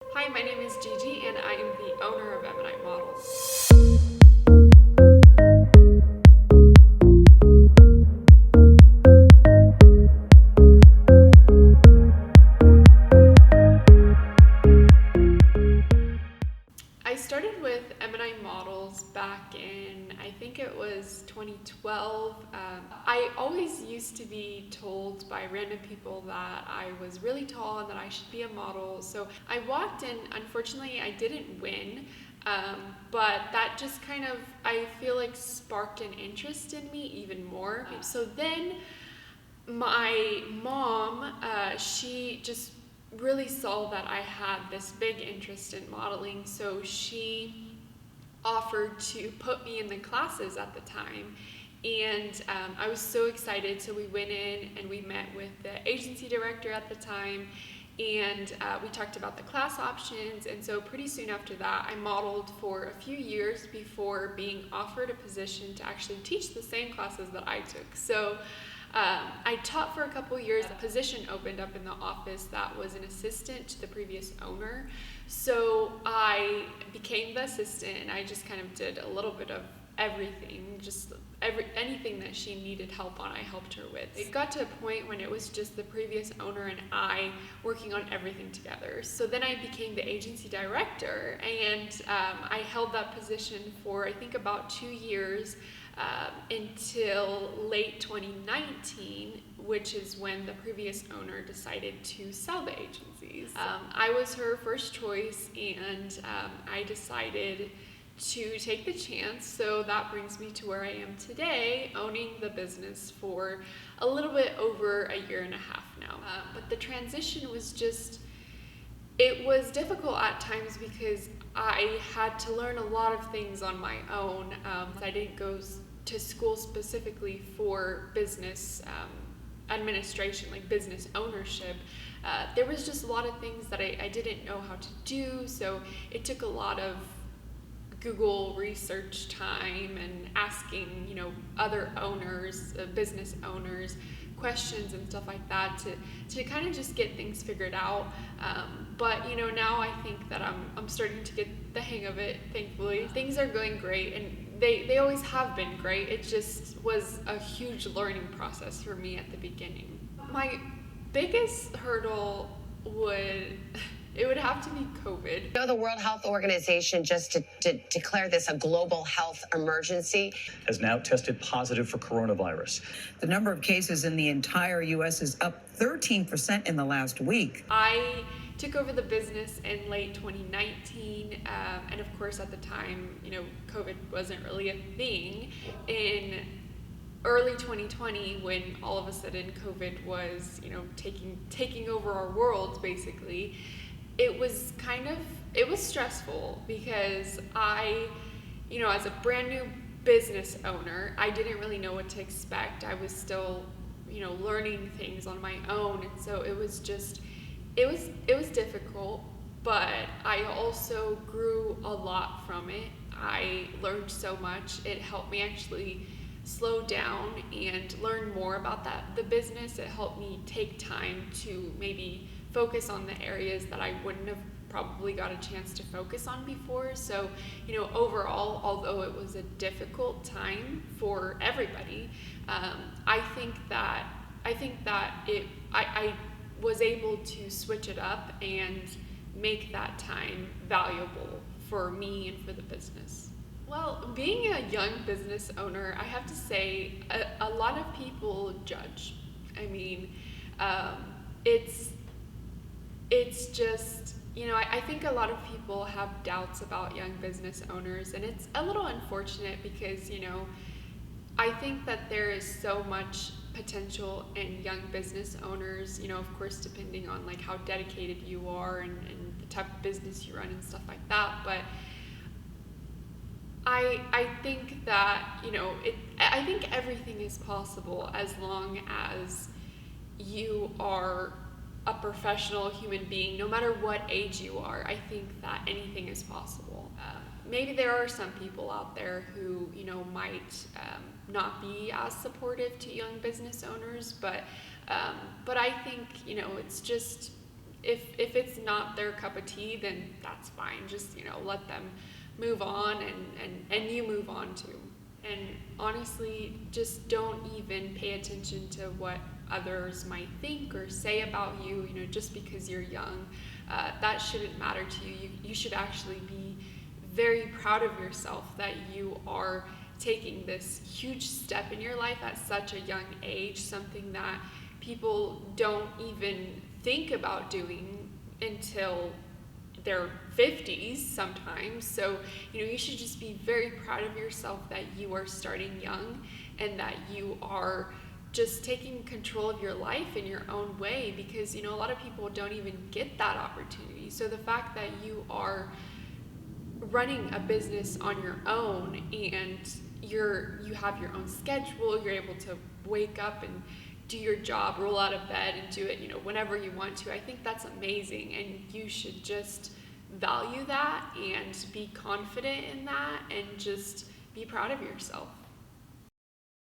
Hi, my name is Gigi and I am the owner of M&I Models. I started with M&I Models back in, I think it was 2012. I always used to be told by random people that I was really tall and that I should be a model. So I walked in, unfortunately I didn't win, but that just kind of, I feel like sparked an interest in me even more. So then my mom, she just really saw that I had this big interest in modeling, so she offered to put me in the classes at the time. And I was so excited, so we went in and we met with the agency director at the time, and we talked about the class options. And so pretty soon after that, I modeled for a few years before being offered a position to actually teach the same classes that I took. So I taught for a couple years. A position opened up in the office that was an assistant to the previous owner. So I became the assistant and I just kind of did a little bit of everything, just anything that she needed help on, I helped her with. It got to a point when it was just the previous owner and I working on everything together. So then I became the agency director, and I held that position for I think about 2 years. Until late 2019, which is when the previous owner decided to sell the agencies. I was her first choice, and I decided to take the chance. So that brings me to where I am today, owning the business for a little bit over a year and a half now. But the transition was just, it was difficult at times because I had to learn a lot of things on my own. I didn't go to school specifically for business administration, like business ownership. There was just a lot of things that I didn't know how to do, so it took a lot of Google research time and asking, other owners, business owners, questions and stuff like that to kind of just get things figured out. But now I think that I'm starting to get the hang of it. Thankfully, things are going great, and they always have been great. It just was a huge learning process for me at the beginning. My biggest hurdle would have to be COVID. The World Health Organization just declare this a global health emergency. Has now tested positive for coronavirus. The number of cases in the entire U.S. is up 13% in the last week. I took over the business in late 2019, and of course at the time, COVID wasn't really a thing. In early 2020, when all of a sudden COVID was, taking over our world basically, it was stressful because I, as a brand new business owner, I didn't really know what to expect. I was still, learning things on my own, and so it was difficult, but I also grew a lot from it. I learned so much. It helped me actually slow down and learn more about the business. It helped me take time to maybe focus on the areas that I wouldn't have probably got a chance to focus on before. So, overall, although it was a difficult time for everybody, I think that I was able to switch it up and make that time valuable for me and for the business. Well, being a young business owner, I have to say, a lot of people judge. I mean, it's just, I think a lot of people have doubts about young business owners, and it's a little unfortunate because, I think that there is so much potential in young business owners, of course, depending on like how dedicated you are and the type of business you run and stuff like that. But I think that, I think everything is possible as long as you are a professional human being, no matter what age you are. I think that anything is possible. Maybe there are some people out there who, might not be as supportive to young business owners, but I think, it's just if it's not their cup of tea, then that's fine. Just, let them move on, and you move on too. And honestly, just don't even pay attention to what others might think or say about you, just because you're young. That shouldn't matter to you. You should actually be very proud of yourself that you are taking this huge step in your life at such a young age, something that people don't even think about doing until their 50s sometimes. So, you should just be very proud of yourself that you are starting young and that you are just taking control of your life in your own way, because, a lot of people don't even get that opportunity. So the fact that you are running a business on your own and you have your own schedule, you're able to wake up and do your job, roll out of bed and do it, whenever you want to. I think that's amazing, and you should just value that and be confident in that and just be proud of yourself.